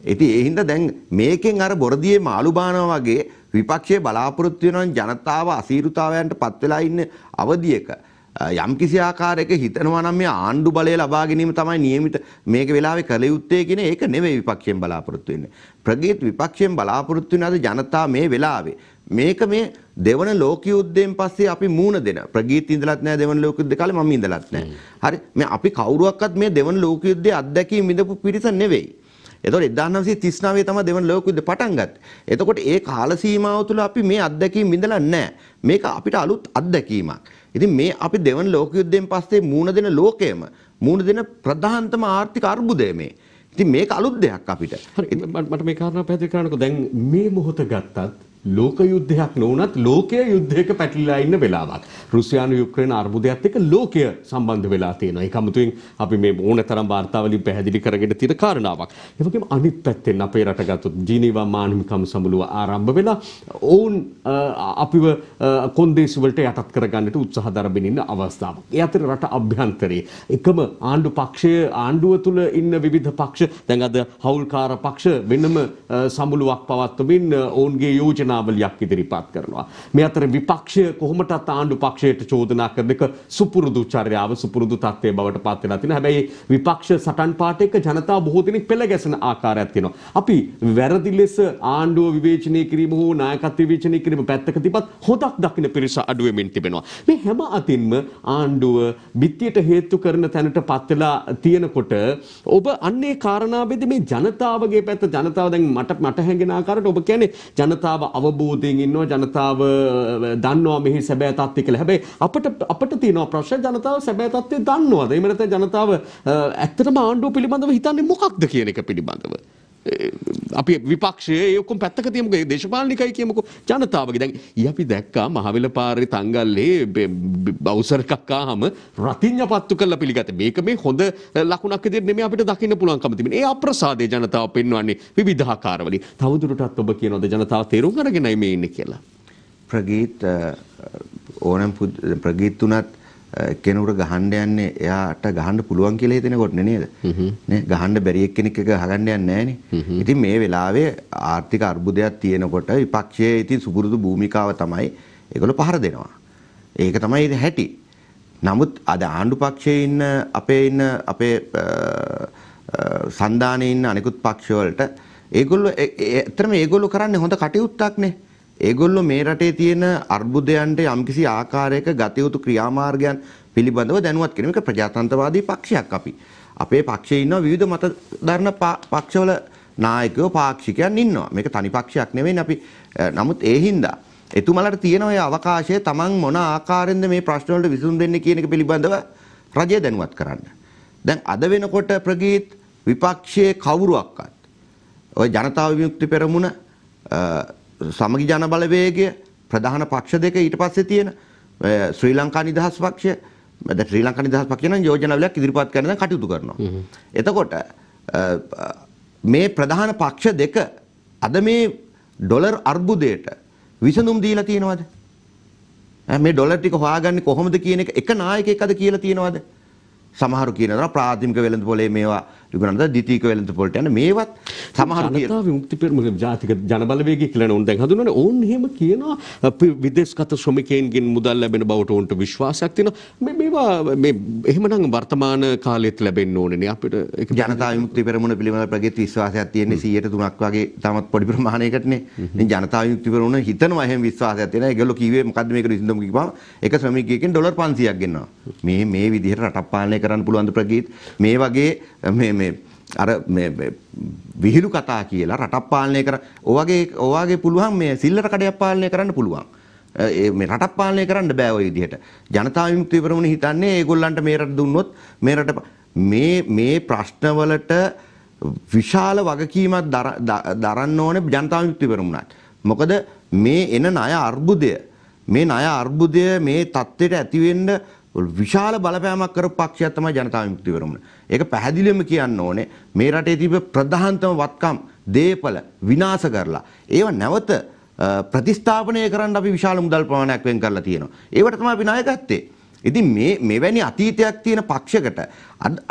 B: ඉතින් ඒ හින්දා දැන් මේකෙන් අර බොරදියේ මාළු බානවා වගේ විපක්ෂයේ බලාපොරොත්තු වෙනවා ජනතාව අසීරුතාවයන්ට පත් වෙලා ඉන්න අවධියක යම් කිසි ආකාරයක හිතනවා නම් මේ ආණ්ඩු බලය ලබා ගැනීම තමයි නියමිත මේක වෙලාවේ කළ යුත්තේ කියන ඒක නෙවෙයි විපක්ෂයෙන් බලාපොරොත්තු වෙන්නේ. ප්‍රගීත් විපක්ෂයෙන් බලාපොරොත්තු වෙන අද ජනතාව මේ වෙලාවේ මේක මේ දෙවන ලෝක යුද්ධයෙන් පස්සේ අපි මූණ දෙන ප්‍රගීත් ඉඳලත් නැහැ දෙවන ලෝක යුද්ධ කාලේ මම ඉඳලත් නැහැ. හරි මේ අපි කවුරුවක්වත් මේ දෙවන ලෝක යුද්ධයේ අත්දැකීම් විඳපු පිරිස නෙවෙයි. එතකොට 1939 තමයි දෙවන ලෝක යුද්ධ පටන් ගත්තේ. එතකොට ඒ කාල සීමාව තුළ අපි මේ අත්දැකීම් විඳලා නැහැ. මේක අපිට අලුත් අත්දැකීමක්. ඉතින් මේ අපි දෙවන ලෝක යුද්ධයෙන් පස්සේ මූණ දෙන ලෝකයේම මූණ දෙන ප්‍රධානතම ආර්ථික අර්බුදය මේ. ඉතින් මේක අලුත් දෙයක් අපිට.
A: හරි මට මේ කාරණා පැහැදිලි කරන්නකෝ. දැන් මේ මොහොත ගත්තත් ලෝක යුද්ධයක් නොවුනත් ලෝකයේ යුද්ධයක පැටලිලා ඉන්න වෙලාවක්. රුසියානු යුක්‍රේන අර්බුදයත් එක්ක ලෝකය සම්බන්ධ වෙලා තියෙනවා. ඒක අමුතුවෙන් අපි මේ ඕනතරම් වාර්තාවලින් පැහැදිලි කරගෙන තියෙන කාරණාවක්. ඒ වගේම අනිත් පැත්තෙන් අපේ රට ගත්තොත් ජීනීවා මානවිකම් සමුළුව ආරම්භ වෙලා ඔවුන් අපිව කොන්දේසි වලට යටත් කරගන්නට උත්සාහ දරමින් ඉන්න අවස්ථාවක්. ඒ අතර රට අභ්‍යන්තරයේ එකම ආණ්ඩු පක්ෂයේ ආණ්ඩුව තුල ඉන්න විවිධ පක්ෂ දැන් අද හවුල්කාර පක්ෂ වෙනම සමුළුවක් පවත්වමින් ඔවුන්ගේ යෝජනා නාවලියක් ඉදිරිපත් කරනවා. මේ අතර විපක්ෂය කොහොමටත් ආණ්ඩු පක්ෂයට චෝදනා කරන එක සුපුරුදු චර්යාව සුපුරුදු තත්ත්වයේ බවට පත් වෙලා තිනවා. හැබැයි විපක්ෂ සටන් පාට එක්ක ජනතාව බොහෝ දෙනෙක් පෙළ ගැසෙන ආකාරයක් තියෙනවා. අපි වැරදි ලෙස ආණ්ඩුව විවේචනය කිරීම හෝ නායකත්ව විවේචනය කිරීම පැත්තක තිබත් හොදක් දකින්න පිරිස අඩු වෙමින් තිබෙනවා. මේ හැම අතින්ම ආණ්ඩුව බිත්තියට හේතු කරන තැනට පත් වෙලා තියෙනකොට ඔබ අන්නේ කාරණාවේදී මේ ජනතාවගේ පැත්ත ජනතාව දැන් මට හැඟෙන ආකාරයට ඔබ කියන්නේ ජනතාව අවබෝධයෙන් ඉන්නවා ජනතාව දන්නවා මෙහි සැබෑ තත්ත්වය කියලා. හැබැයි අපිට තියෙන ප්‍රශ්න ජනතාව සැබෑ තත්ත්වය දන්නවද? එහෙම නැත්නම් ජනතාව ඇත්තටම ආණ්ඩුව පිළිබඳව හිතන්නේ මොකක්ද කියන එක පිළිබඳව. අපි විපක්ෂයේ ඒ ඔක්කොම පැත්තක තියමුකෝ. දේශපාලනිකයි කියමුකෝ. ජනතාවගේ දැන් අපි දැක්කා මහවිල පාරේ තංගල්ලේ බවුසර් එකක් ආවම රතිඤ්ඤ පත්තු කරලා පිළිගත්තා. මේක මේ හොඳ ලකුණක් විදිහට නෙමෙයි අපිට දකින්න පුළුවන්කම තිබෙනවා. ඒ අප්‍රසාදයේ ජනතාව පෙන්වන්නේ විවිධාකාරවලින්. තවදුරටත් ඔබ කියනවාද ජනතාව තේරුම් අරගෙනයි මේ ඉන්නේ කියලා?
B: ප්‍රගීත් ඕනම් ප්‍රගීත් උනත් කෙනෙකුට ගහන්න යන්නේ එයාට ගහන්න පුළුවන් කියලා හිතනකොට නේද? නේ ගහන්න බැරි එක්කෙනෙක් එක ගහන්න යන්නේ නැහනේ. ඉතින් මේ වෙලාවේ ආර්ථික අර්බුදයක් තියෙනකොට විපක්ෂයේ ඉතින් සුපුරුදු භූමිකාව තමයි ඒගොල්ලෝ පහර දෙනවා. ඒක තමයි හැටි. නමුත් අද ආණ්ඩු පක්ෂයේ ඉන්න අපේ සන්දානයේ ඉන්න අනිකුත් පක්ෂ වලට ඒගොල්ලෝ කරන්නේ හොඳ කටයුත්තක් නේ. ඒගොල්ලෝ මේ රටේ තියෙන අර්බුදයන්ට යම්කිසි ආකාරයක ගත යුතු ක්‍රියාමාර්ගයන් පිළිබඳව දැනුවත් කිරීම. මේක ප්‍රජාතන්ත්‍රවාදී පක්ෂයක් අපි. අපේ පක්ෂයේ ඉන්න විවිධ මත දරන පක්ෂවල නායකයෝ පාක්ෂිකයන් ඉන්නවා. මේක තනි පක්ෂයක් නෙවෙයි අපි. නමුත් ඒ හින්දා එතුමලට තියෙන ඔය අවකාශය තමන් මොන ආකාරයෙන්ද මේ ප්‍රශ්න වලට විසඳුම් දෙන්නේ කියන එක පිළිබඳව රජය දැනුවත් කරන්න. දැන් අද වෙනකොට ප්‍රගීත් විපක්ෂයේ කවුරුවක්වත් ඔය ජනතා විමුක්ති පෙරමුණ සමගි ජන බලවේගය ප්‍රධාන පක්ෂ දෙක ඊට පස්සේ තියෙන ශ්‍රී ලංකා නිදහස් පක්ෂය දැන් ශ්‍රී ලංකා නිදහස් පක්ෂය නම් යෝජනාවලක් ඉදිරිපත් කරන දැන් කටයුතු කරනවා. එතකොට මේ ප්‍රධාන පක්ෂ දෙක අද මේ ඩොලර් අර්බුදයට විසඳුම් දීලා තියෙනවද? මේ ඩොලර් ටික හොයාගන්නේ කොහොමද කියන එක නායකයෙක් අද කියලා තියෙනවද? සමහරු කියනවා ප්‍රාථමික වෙළඳපොලේ මේවා විකුණනද ද්විතීයික වෙළඳපොලට යන මේවත් සමහරු
A: ජනතා විමුක්ති පෙරමුණ ජාතික ජනබලවේගය කියලා නෝන් දැන් හඳුනන්නේ ඕන් එහෙම කියනවා විදේශගත ශ්‍රමිකයන්ගෙන් මුදල් ලැබෙන බවට උන්ට විශ්වාසයක් තියෙනවා මේවා මේ එහෙමනම් වර්තමාන කාලෙත් ලැබෙන්න ඕනේ නේ අපිට
B: ජනතා විමුක්ති පෙරමුණ පිළිබඳ ප්‍රගීත විශ්වාසයක් තියෙන්නේ 103ක් වගේ තමත් පොඩි ප්‍රමාණයකටනේ. ඉතින් ජනතා විමුක්ති පෙරමුණ හිතනවා එහෙම විශ්වාසයක් තියෙනවා. ඒගොල්ලෝ කිව්වේ මොකද්ද මේකට විසඳුම කිව්වම එක ශ්‍රමිකයෙක්ගෙන් ඩොලර් 500ක් ගෙන්නවා. මේ විදිහට රටක් පාලනය කරන්න පුළුවන් ද ප්‍රගීත්? මේ වගේ මේ විහිළු කතා කියලා රටක් පාලනය කර ඔයගේ පුළුවන් මේ සිල්ලර කඩයක් පාලනය කරන්න පුළුවන්. මේ රටක් පාලනය කරන්න බෑ ওই විදිහට. ජනතා විමුක්ති පෙරමුණ හිතන්නේ ඒගොල්ලන්ට මේ රට දුන්නොත් මේ රට මේ ප්‍රශ්නවලට විශාල වගකීමක් දරන්න ඕනේ ජනතා විමුක්ති පෙරමුණට. මොකද මේ එන ණය අර්බුදය මේ තත්ත්වයට ඇති වෙන්න විශාල බලපෑමක් කරපු පක්ෂයක් තමයි ජනතා විමුක්ති පෙරමුණ. ඒක පැහැදිලිවම කියන්න ඕනේ මේ රටේ තිබෙ ප්‍රධානතම වත්කම් දීපල විනාශ කරලා ඒව නැවත ප්‍රතිස්ථාපනය කරන්න අපි විශාල මුදල් ප්‍රමාණයක් වෙන් කරලා තියෙනවා. ඒවට තමයි අපි ණය ගත්තේ. ඉතින් මෙවැනි අතීතයක් තියෙන පක්ෂයකට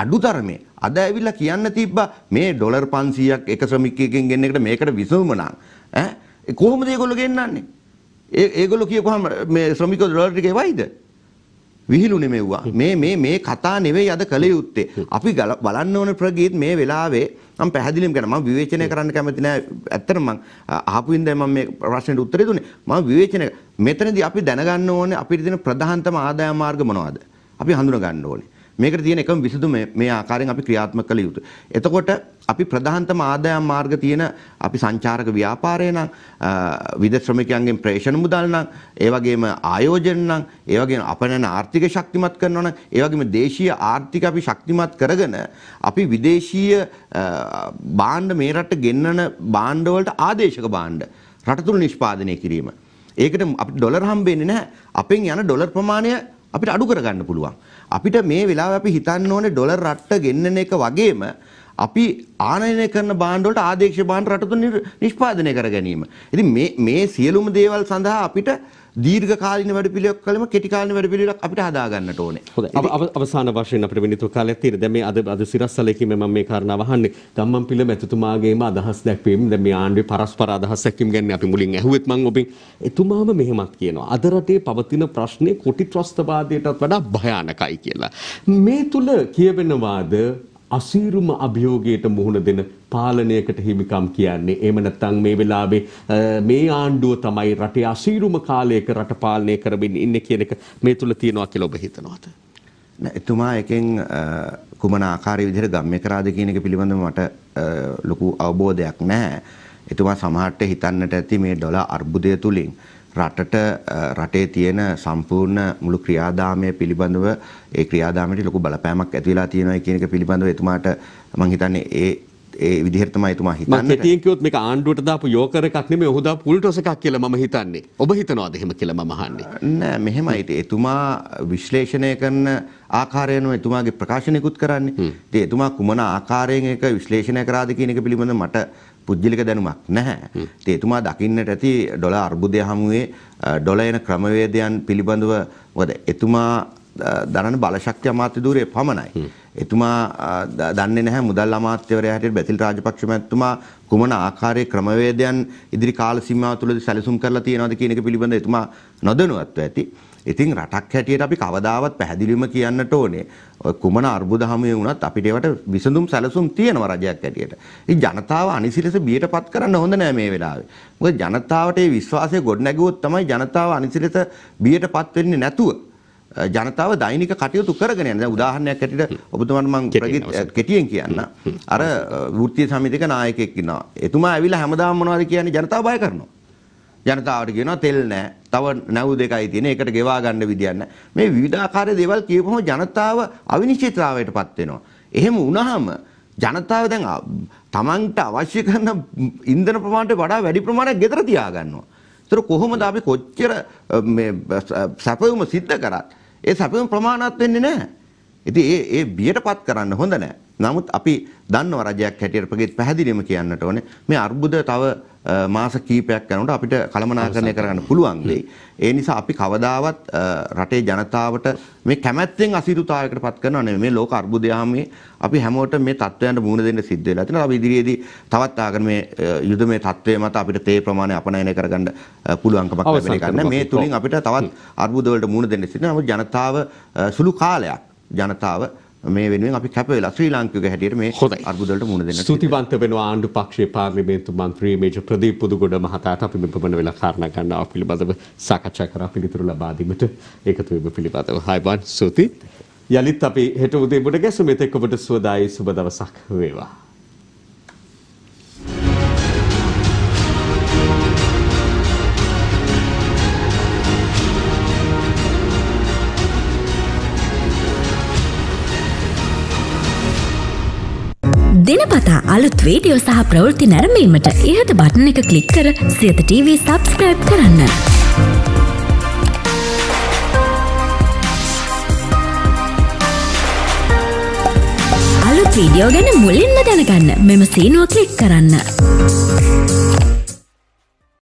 B: අඩුතරමේ අද ඇවිල්ලා කියන්න තිබ්බා මේ ඩොලර් 500ක් එක ශ්‍රමිකයෙක්ගෙන් ගෙන්න එකට මේකට විසඳුම නම් කොහොමද ඒගොල්ලෝ ගෙන්නන්නේ? ඒගොල්ලෝ කියපුවාම මේ ශ්‍රමිකෝ ඩොලර් ටිකේ වයිද? විහිළු නෙමෙව්වා. මේ කතා නෙවෙයි අද කළ යුත්තේ. අපි බලන්න ඕන ප්‍රගීත් මේ වෙලාවේ මම පැහැදිලිවම කියනවා මම විවේචනය කරන්න කැමති නෑ. ඇත්තටම මම අහපු ඉඳන් මම මේ ප්‍රශ්නෙට උත්තරේ දුන්නේ. මම විවේචනය මෙතනදී අපි දැනගන්න ඕනේ අපිට තියෙන ප්‍රධානතම ආදායම් මාර්ග මොනවද? අපි හඳුනා ගන්න ඕනේ. මේකට තියෙන එකම විසඳුම මේ ආකාරයෙන් අපි ක්‍රියාත්මක කළ යුතුයි. එතකොට අපි ප්‍රධානතම ආදායම් මාර්ග තියෙන අපි සංචාරක ව්‍යාපාරය නම් විදේශ ශ්‍රමිකයන්ගෙන් ප්‍රේෂණ මුදල් නම් ඒ වගේම ආයෝජන නම් ඒ වගේම අපනන ආර්ථික ශක්තිමත් කරනවා නම් ඒ වගේම දේශීය ආර්ථික අපි ශක්තිමත් කරගෙන අපි විදේශීය භාණ්ඩ මේ රටට ගෙන්නන භාණ්ඩ වලට ආදේශක භාණ්ඩ රට තුල නිෂ්පාදනය කිරීම. ඒකට අපිට ඩොලර් හම්බෙන්නේ නැහැ. අපෙන් යන ඩොලර් ප්‍රමාණය අපිට අඩු කරගන්න පුළුවන්. අපිට මේ වෙලාවේ අපි හිතන්න ඕනේ ඩොලර් රටට ගෙන්නන එක වගේම අපි ආනයනය කරන භාණ්ඩ වලට ආදේශීය භාණ්ඩ රට තුල නිෂ්පාදනය කර ගැනීම. ඉතින් මේ සියලුම දේවල් සඳහා අපිට දීර්ඝ කාලින වැඩපිළිවෙලක් කළම කෙටි කාලින වැඩපිළිවෙලක් අපිට හදා ගන්නට ඕනේ.
A: හොඳයි. අවසාන වශයෙන් අපිට විනිතු කාලයක් තියෙන. දැන් මේ අද සිරස්සලේකීම මම මේ කාරණාව අහන්නේ. ගම්මන්පිල මැතිතුමාගේම අදහස් දැක්වීම දැන් මේ ආණ්ඩුවේ පරස්පර අදහස් දැක්වීම ගැන අපි මුලින් ඇහුවෙත් මම ඔබෙන්. එතුමාම මෙහෙමත් කියනවා. අද රටේ පවතින ප්‍රශ්නේ කොටි ත්‍රස්තවාදයටත් වඩා භයානකයි කියලා. මේ තුල කියවෙනවාද අසීරුම අභියෝගයට මුහුණ දෙන පාලනයකට හිමිකම් කියන්නේ එහෙම නැත්නම් මේ වෙලාවේ මේ ආණ්ඩුව තමයි රටේ අසීරුම කාලයක රට පාලනය කරමින් ඉන්නේ කියන එක මේ තුල තියෙනවා කියලා ඔබ හිතනවාද?
B: නෑ එතුමා එකෙන් කුමන ආකාරයේ විදිහට ගම්ම්‍ය කරාද කියන එක පිළිබඳව මට ලොකු අවබෝධයක් නැහැ. එතුමා සමහරට හිතන්නට ඇති මේ ඩොලර් අර්බුදය තුලින් රටේ තියෙන සම්පූර්ණ මුළු ක්‍රියාදාමය පිළිබඳව ඒ ක්‍රියාදාමයට ලොකු බලපෑමක් ඇති වෙලා තියෙනවා කියන එක පිළිබඳව එතුමාට මම හිතන්නේ ඒ විදිහට තමයි එතුමා හිතන්නේ.
A: මම කෙටියෙන් කිව්වොත් මේක ආණ්ඩුවට දාපු යෝකර් එකක් නෙමෙයි ඔහු දාපු පුල්ටොස් එකක් කියලා මම හිතන්නේ. ඔබ හිතනවාද එහෙම කියලා මම අහන්නේ?
B: නෑ මෙහෙමයි. එතුමා විශ්ලේෂණය කරන ආකාරයන එතුමාගේ ප්‍රකාශනයකුත් කරන්නේ. ඉතින් එතුමා කුමන ආකාරයෙන් ඒක විශ්ලේෂණය කරාද කියන එක පිළිබඳව මට පුද්ගලික දැනුමක් නැහැ. ඉතින් එතුමා දකින්නට ඇති ඩොලර් අර්බුදය හමුවේ ඩොලර් එන ක්‍රමවේදයන් පිළිබඳව මොකද එතුමා දරන බලශක්තිය අමාත්‍ය ධූරයේ පමණයි. එතුමා දන්නේ නැහැ මුදල් අමාත්‍යවරයා හැටියට බැසිල් රාජපක්ෂ මහත්මයා කුමන ආකාරයේ ක්‍රමවේදයන් ඉදිරි කාල සීමාව තුළදී සැලසුම් කරලා තියෙනවද කියන එක පිළිබඳව එතුමා නොදැනුවත්ව ඇති. ඉතින් රටක් හැටියට අපි කවදාවත් පැහැදිලිවම කියන්නට ඕනේ කුමන අර්බුද හමුවේ වුණත් අපිට ඒවට විසඳුම් සැලසුම් තියෙනවා රජයක් හැටියට. ඉතින් ජනතාව අනිසිලස බියටපත් කරන්න හොඳ නෑ මේ වෙලාවේ. මොකද ජනතාවට මේ විශ්වාසය ගොඩනැගුවොත් තමයි ජනතාව අනිසිලස බියටපත් වෙන්නේ නැතුව ජනතාව දෛනික කටයුතු කරගෙන යන. දැන් උදාහරණයක් ඇටියට ඔබතුමාට මම කෙටියෙන් කියන්න. අර වෘත්තීය සමිතියක නායකයෙක් ඉන්නවා. එතුමා ඇවිල්ලා හැමදාම මොනවද කියන්නේ ජනතාව බය කරනවා. ජනතාවට කියනවා තෙල් නැහැ. තව නැව් දෙකයි තියෙන. ඒකට ගෙවා ගන්න විදියක් නැහැ. මේ විවිධාකාර දේවල් කියපුවම ජනතාව අවිනිශ්චිතතාවයටපත් වෙනවා. එහෙම වුණාම ජනතාව දැන් තමන්ට අවශ්‍ය කරන ඉන්ධන ප්‍රමාණයට වඩා වැඩි ප්‍රමාණයක් ගෙදර තියා ගන්නවා. ඒතර කොහොමද අපි කොච්චර මේ සැපයුම සිද්ධ කරත් ඒ සැපයුම ප්‍රමාණවත් වෙන්නේ නැහැ. ඉතින් ඒ බියටපත් කරන්න හොඳ නැහැ. නමුත් අපි දන්නවා රජයක් හැටියට ප්‍රගීත් පැහැදිලිවම කියන්නට ඕනේ මේ අර්බුද තව මාස කීපයක් යනකොට අපිට කළමනාකරණය කරගන්න පුළුවන් වෙයි. ඒ නිසා අපි කවදාවත් රටේ ජනතාවට මේ කැමැත්තෙන් අසීරුතාවයකට පත් කරනවා නෙමෙයි. මේ ලෝක අර්බුදය හැමේ අපි හැමෝටම මේ තත්ත්වයන්ට මුහුණ දෙන්න සිද්ධ වෙලා තියෙනවා. අපි ඉදිරියේදී තවත් ආගෙන මේ යුදමේ තත්ත්වය මත අපිට තේ ප්‍රමාණය අපනයනය කරගන්න පුළුවන්කමක් ලැබෙන්නේ නැහැ. මේ තුලින් අපිට තවත් අර්බුද වලට මුහුණ දෙන්න සිද්ධ වෙනවා. නමුත් ජනතාව සුළු කාලයක් ජනතාව මේ වෙනුවෙන් අපි කැප වෙලා ශ්‍රී ලාංකික හැටියට මේ අර්බුද වලට මුහුණ දෙන්න.
A: ස්තුතිවන්ත වෙනවා ආණ්ඩු පක්ෂයේ පාර්ලිමේන්තු මන්ත්‍රී මේජර් ප්‍රදීප් පුදුගොඩ මහතාට අපි මේ ප්‍රබන්ධ වෙලා කාරණා ගන්නවා පිළිබඳව සාකච්ඡා කරා පිළිතුරු ලබා දීමට ඒකතු වෙන්න පිළිබඳව. හයිබන් ස්තුති. යලිත් අපි හෙට උදේ මුඩ ගැසුම මෙතෙක් ඔබට සුවදායි සුබ දවසක් වේවා.
C: දිනපතා අලුත් වීඩියෝ සහ ප්‍රවෘත්ති නැරඹීමට ඉහත බටන් එක ක්ලික් කර සියත TV සබ්ස්ක්‍රයිබ් කරන්න. අලුත් වීඩියෝ ගැන මුලින්ම දැනගන්න මෙම සීනුව ක්ලික් කරන්න.